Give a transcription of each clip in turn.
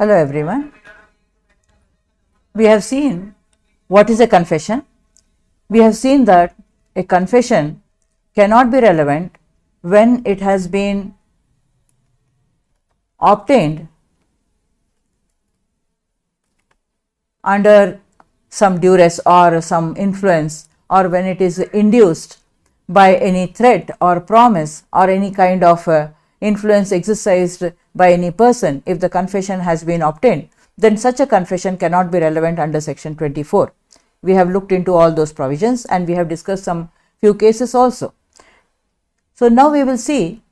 Hello everyone. We have seen what is a confession. We have seen that a confession cannot be relevant when it has been obtained under some duress or some influence, or when it is induced by any threat or promise or any kind of influence exercised by any person. If the confession has been obtained, then such a confession cannot be relevant under section 24. We have looked into all those provisions and we have discussed some few cases also. So now we will see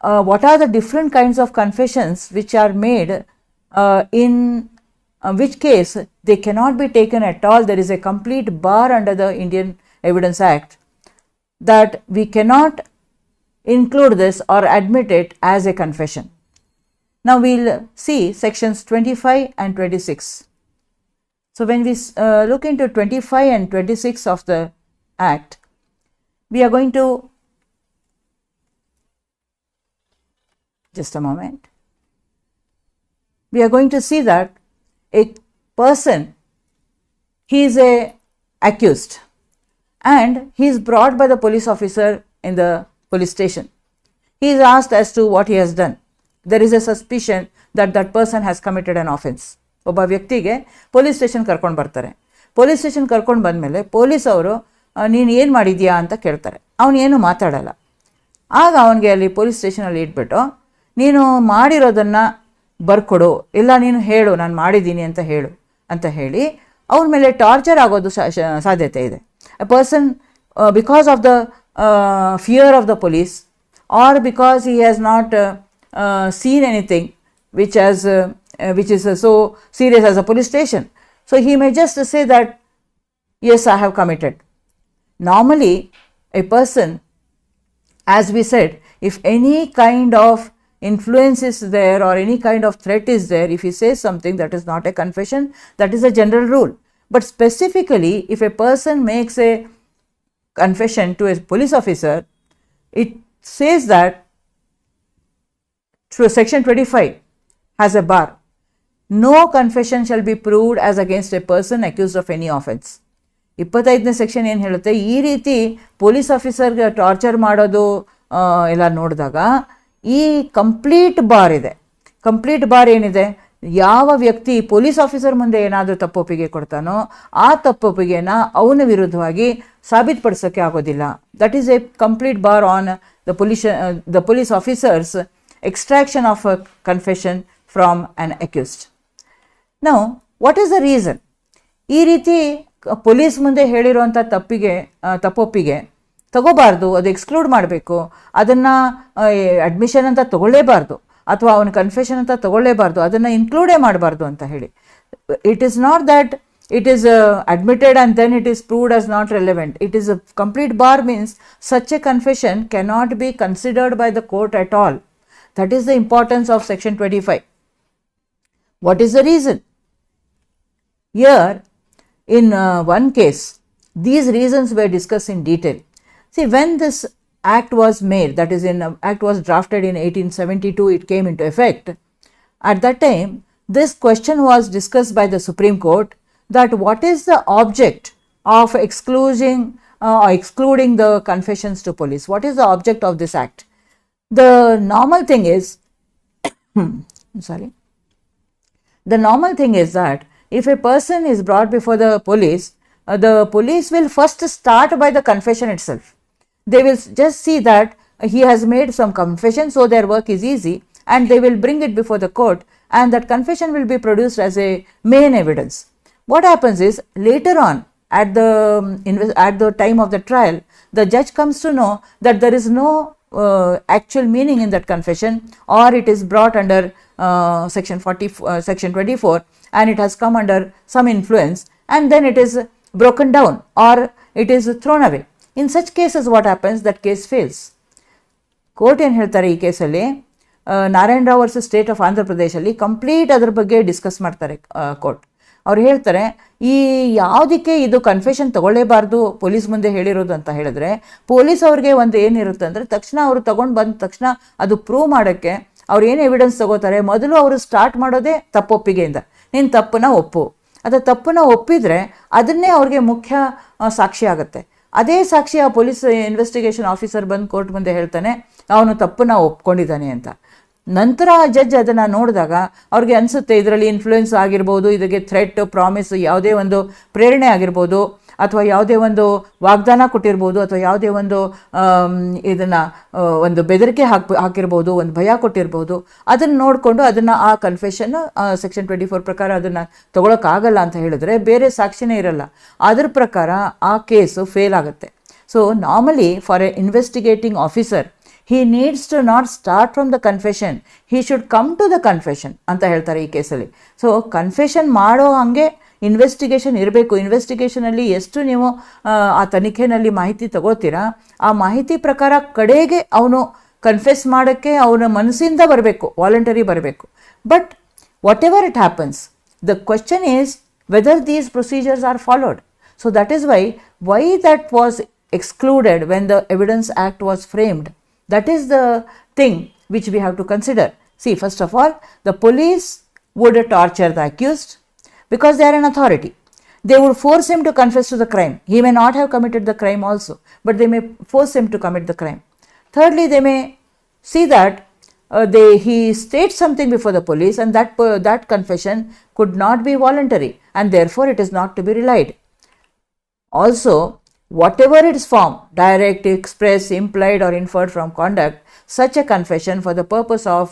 what are the different kinds of confessions which are made, in which case they cannot be taken at all. There is a complete bar under the Indian Evidence Act that we cannot include this or admit it as a confession. Now we will see sections 25 and 26. So when we look into 25 and 26 of the Act, we are going to, just a moment, we are going to see that a person, he is a accused and he is brought by the police officer in the police station. He is asked as to what he has done. There is a suspicion that that person has committed an offense. ಒಬ್ಬ ವ್ಯಕ್ತಿಗೆ police station ಕರ್ಕೊಂಡು ಬರ್ತಾರೆ. Police station ಕರ್ಕೊಂಡು ಬಂದಮೇಲೆ police ಅವರು ನೀನು ಏನು ಮಾಡಿದ್ಯಾ ಅಂತ ಕೇಳ್ತಾರೆ. ಅವನು ಏನು ಮಾತಾಡಲ್ಲ. ಆಗ ಅವನಿಗೆ ಅಲ್ಲಿ ಪೊಲೀಸ್ ಸ್ಟೇಷನಲ್ಲಿ ಇಟ್ಬಿಟ್ಟು ನೀನು ಮಾಡಿರೋದನ್ನು ಬರ್ಕೊಡು, ಇಲ್ಲ ನೀನು ಹೇಳು ನಾನು ಮಾಡಿದ್ದೀನಿ ಅಂತ ಹೇಳು ಅಂತ ಹೇಳಿ ಅವನ ಮೇಲೆ ಟಾರ್ಚರ್ ಆಗೋದು ಸಾಧ್ಯತೆ ಇದೆ. A person because of the fear of the police, or because he has not seen anything which is so serious as a police station, so he may just say that yes, I have committed. Normally a person, as we said, if any kind of influence is there or any kind of threat is there, if he says something, that is not a confession. That is a general rule. But specifically, if a person makes a confession to a police officer, it says that through section 25 has a bar. No confession shall be proved as against a person accused of any offense. 25ನೇ section ಏನು ಹೇಳುತ್ತೆ, ಈ ರೀತಿ police ಆಫೀಸರ್ಗೆ torture ಮಾಡೋದು ಎಲ್ಲ ನೋಡಿದಾಗ ಈ complete bar ಇದೆ. ಕಂಪ್ಲೀಟ್ ಬಾರ್ ಏನಿದೆ, ಯಾವ ವ್ಯಕ್ತಿ ಪೊಲೀಸ್ ಆಫೀಸರ್ ಮುಂದೆ ಏನಾದರೂ ತಪ್ಪೊಪ್ಪಿಗೆ ಕೊಡ್ತಾನೋ ಆ ತಪ್ಪೊಪ್ಪಿಗೆನ ಅವನ ವಿರುದ್ಧವಾಗಿ ಸಾಬೀತುಪಡಿಸೋಕ್ಕೆ ಆಗೋದಿಲ್ಲ. That is A complete bar on the police officers extraction of a confession from an accused. Now, what is the reason? ಈ ರೀತಿ ಪೊಲೀಸ್ ಮುಂದೆ ಹೇಳಿರುವಂಥ ತಪ್ಪೊಪ್ಪಿಗೆ ತಗೋಬಾರ್ದು, ಅದು ಎಕ್ಸ್ಕ್ಲೂಡ್ ಮಾಡಬೇಕು, ಅದನ್ನು ಅಡ್ಮಿಷನ್ ಅಂತ ತಗೊಳ್ಳೇಬಾರ್ದು ಅಥವಾ ಅವನ ಕನ್ಫೆಷನ್ ಅಂತ ತಗೊಳ್ಳೇಬಾರ್ದು, ಅದನ್ನು ಇನ್ಕ್ಲೂಡೇ ಮಾಡಬಾರ್ದು ಅಂತ ಹೇಳಿ. It is not that it is admitted and then it is proved as not relevant. It is a complete bar, means such a confession cannot be considered by the court at all. That is the importance of section 25. What is the reason? Here in one case, these reasons were discussed in detail. See, when this act was made, that is, act was drafted in 1872, it came into effect. At that time, this question was discussed by the Supreme Court, that what is the object of excluding the confessions to police? What is the object of this act? The normal thing is, the normal thing is that if a person is brought before the police will first start by the confession itself. They will just see that he has made some confession, so their work is easy, and they will bring it before the court, and that confession will be produced as a main evidence. What happens is, later on at the time of the trial, the judge comes to know that there is no actual meaning in that confession, or it is brought under section 24, and it has come under some influence, and then it is broken down or it is thrown away. In such cases, what happens? That case fails. Court ಏನು ಹೇಳ್ತಾರೆ, ಈ ಕೇಸಲ್ಲಿ Narayana Rao versus state of Andhra ಪ್ರದೇಶಲ್ಲಿ complete ಅದ್ರ ಬಗ್ಗೆ discuss ಮಾಡ್ತಾರೆ court. ಅವ್ರು ಹೇಳ್ತಾರೆ, ಈ ಯಾವುದಕ್ಕೆ ಇದು ಕನ್ಫೆಷನ್ ತಗೊಳ್ಳೇಬಾರ್ದು ಪೊಲೀಸ್ ಮುಂದೆ ಹೇಳಿರೋದು ಅಂತ ಹೇಳಿದ್ರೆ, ಪೊಲೀಸ್ ಅವ್ರಿಗೆ ಒಂದು ಏನಿರುತ್ತೆ ಅಂದರೆ, ತಕ್ಷಣ ಅವರು ತಗೊಂಡು ಬಂದ ತಕ್ಷಣ ಅದು ಪ್ರೂವ್ ಮಾಡೋಕ್ಕೆ ಅವ್ರು ಏನು ಎವಿಡೆನ್ಸ್ ತಗೋತಾರೆ, ಮೊದಲು ಅವರು ಸ್ಟಾರ್ಟ್ ಮಾಡೋದೇ ತಪ್ಪೊಪ್ಪಿಗೆಯಿಂದ. ನೀನು ತಪ್ಪನ್ನ ಒಪ್ಪು, ಅಥವಾ ತಪ್ಪನ್ನ ಒಪ್ಪಿದರೆ ಅದನ್ನೇ ಅವ್ರಿಗೆ ಮುಖ್ಯ ಸಾಕ್ಷಿ ಆಗುತ್ತೆ. ಅದೇ ಸಾಕ್ಷಿ ಆ ಪೊಲೀಸ್ ಇನ್ವೆಸ್ಟಿಗೇಷನ್ ಆಫೀಸರ್ ಬಂದು ಕೋರ್ಟ್ ಮುಂದೆ ಹೇಳ್ತಾನೆ ಅವನು ತಪ್ಪನ್ನ ಒಪ್ಕೊಂಡಿದ್ದಾನೆ ಅಂತ. ನಂತರ ಜಡ್ಜ್ ಅದನ್ನು ನೋಡಿದಾಗ ಅವ್ರಿಗೆ ಅನಿಸುತ್ತೆ ಇದರಲ್ಲಿ ಇನ್ಫ್ಲೂಯೆನ್ಸ್ ಆಗಿರ್ಬೋದು, ಇದಕ್ಕೆ ಥ್ರೆಟ್, ಪ್ರಾಮಿಸ್, ಯಾವುದೇ ಒಂದು ಪ್ರೇರಣೆ ಆಗಿರ್ಬೋದು, ಅಥವಾ ಯಾವುದೇ ಒಂದು ವಾಗ್ದಾನ ಕೊಟ್ಟಿರ್ಬೋದು, ಅಥವಾ ಯಾವುದೇ ಒಂದು ಇದನ್ನು ಒಂದು ಬೆದರಿಕೆ ಹಾಕಿರ್ಬೋದು, ಒಂದು ಭಯ ಕೊಟ್ಟಿರ್ಬೋದು. ಅದನ್ನು ನೋಡಿಕೊಂಡು ಅದನ್ನು ಆ ಕನ್ಫೆಷನ್ ಸೆಕ್ಷನ್ 24 ಪ್ರಕಾರ ಅದನ್ನು ತೊಗೊಳಕ್ಕಾಗಲ್ಲ ಅಂತ ಹೇಳಿದ್ರೆ ಬೇರೆ ಸಾಕ್ಷಿನೇ ಇರಲ್ಲ. ಅದ್ರ ಪ್ರಕಾರ ಆ ಕೇಸು ಫೇಲ್ ಆಗುತ್ತೆ. So normally for A investigating officer he needs to not start from the confession, he should come to the confession ಅಂತ ಹೇಳ್ತಾರೆ ಈ ಕೇಸಲ್ಲಿ. ಸೊ ಕನ್ಫೆಷನ್ ಮಾಡೋ ಹಂಗೆ ಇನ್ವೆಸ್ಟಿಗೇಷನ್ ಇರಬೇಕು. ಇನ್ವೆಸ್ಟಿಗೇಷನಲ್ಲಿ ಎಷ್ಟು ನೀವು ಆ ತನಿಖೆಯಲ್ಲಿ ಮಾಹಿತಿ ತಗೋತೀರಾ, ಆ ಮಾಹಿತಿ ಪ್ರಕಾರ ಕಡೆಗೆ ಅವನು ಕನ್ಫೆಸ್ ಮಾಡೋಕ್ಕೆ ಅವನ ಮನಸ್ಸಿಂದ ಬರಬೇಕು, ವಾಲಂಟರಿ ಬರಬೇಕು. But whatever it happens, the question is whether these procedures are followed. So that is why that was excluded when the Evidence Act was framed. That is the thing which we have to consider. See, first of all, the police would torture the accused because they are an authority. They would force him to confess to the crime. He may not have committed the crime also, but they may force him to commit the crime. Thirdly, they may see that he states something before the police, and that confession could not be voluntary, and therefore it is not to be relied. Also, whatever its form, direct, express, implied or inferred from conduct, such a confession for the purpose of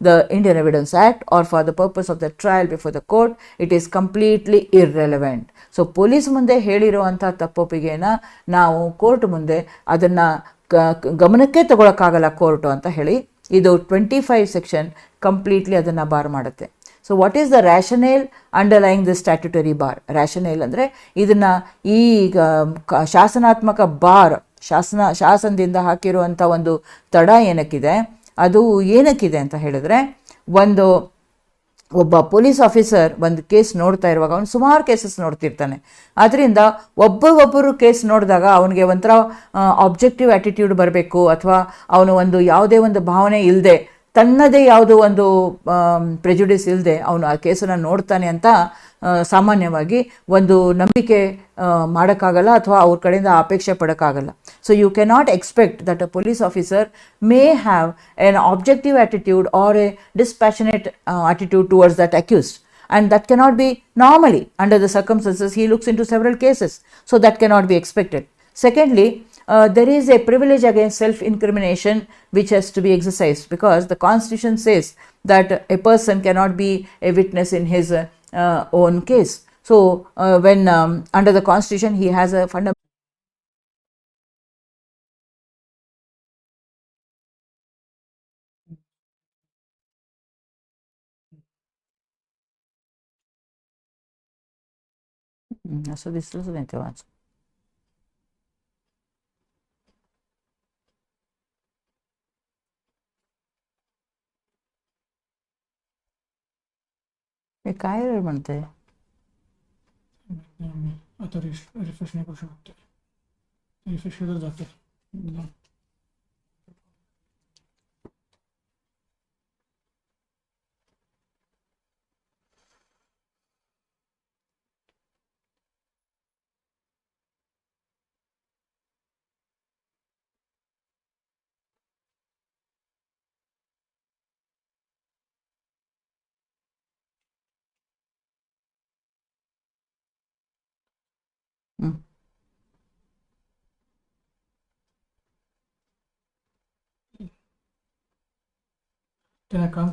the Indian Evidence Act or for the purpose of the trial before the court, it is completely irrelevant. So police ಮುಂದೆ ಹೇಳಿರುವಂಥ ತಪ್ಪೊಪ್ಪಿಗೆನ ನಾವು court ಮುಂದೆ ಅದನ್ನು ಗಮನಕ್ಕೆ ತಗೊಳಕ್ಕಾಗಲ್ಲ court ಅಂತ ಹೇಳಿ ಇದು 25 section completely ಅದನ್ನು bar ಮಾಡುತ್ತೆ. So what is the rationale underlying the statutory bar? Rationale ಅಂದರೆ ಇದನ್ನು ಈ ಶಾಸನಾತ್ಮಕ ಬಾರ್, ಶಾಸನದಿಂದ ಹಾಕಿರುವಂಥ ಒಂದು ತಡ ಏನಕ್ಕಿದೆ, ಅದು ಏನಕ್ಕಿದೆ ಅಂತ ಹೇಳಿದ್ರೆ, ಒಬ್ಬ ಪೊಲೀಸ್ ಆಫೀಸರ್ ಒಂದು ಕೇಸ್ ನೋಡ್ತಾ ಇರುವಾಗ ಅವನು ಸುಮಾರು ಕೇಸಸ್ ನೋಡ್ತಿರ್ತಾನೆ. ಅದರಿಂದ ಒಬ್ಬರು ಕೇಸ್ ನೋಡಿದಾಗ ಅವನಿಗೆ ಒಂಥರ ಆಬ್ಜೆಕ್ಟಿವ್ ಆ್ಯಟಿಟ್ಯೂಡ್ ಬರಬೇಕು, ಅಥವಾ ಅವನು ಯಾವುದೇ ಒಂದು ಭಾವನೆ ಇಲ್ಲದೆ, ತನ್ನದೇ ಯಾವುದೋ ಒಂದು ಪ್ರೆಜುಡಿಸ್ ಇಲ್ಲದೆ ಅವನು ಆ ಕೇಸನ್ನು ನೋಡ್ತಾನೆ ಅಂತ ಸಾಮಾನ್ಯವಾಗಿ ಒಂದು ನಂಬಿಕೆ ಮಾಡೋಕ್ಕಾಗಲ್ಲ, ಅಥವಾ ಅವ್ರ ಕಡೆಯಿಂದ ಅಪೇಕ್ಷೆ ಪಡೋಕ್ಕಾಗಲ್ಲ. So you cannot expect that a police officer may have an objective attitude or a dispassionate attitude towards that accused, and that cannot be normally under the circumstances. He looks into several cases, so that cannot be expected. Secondly, there is a privilege against self-incrimination which has to be exercised, because the Constitution says that a person cannot be a witness in his own case. So when under the Constitution he has a fundamental so this is the answer. काय म्हणते आता refresh नाही करू शकत, refresh केलं जाते. त्यांना काम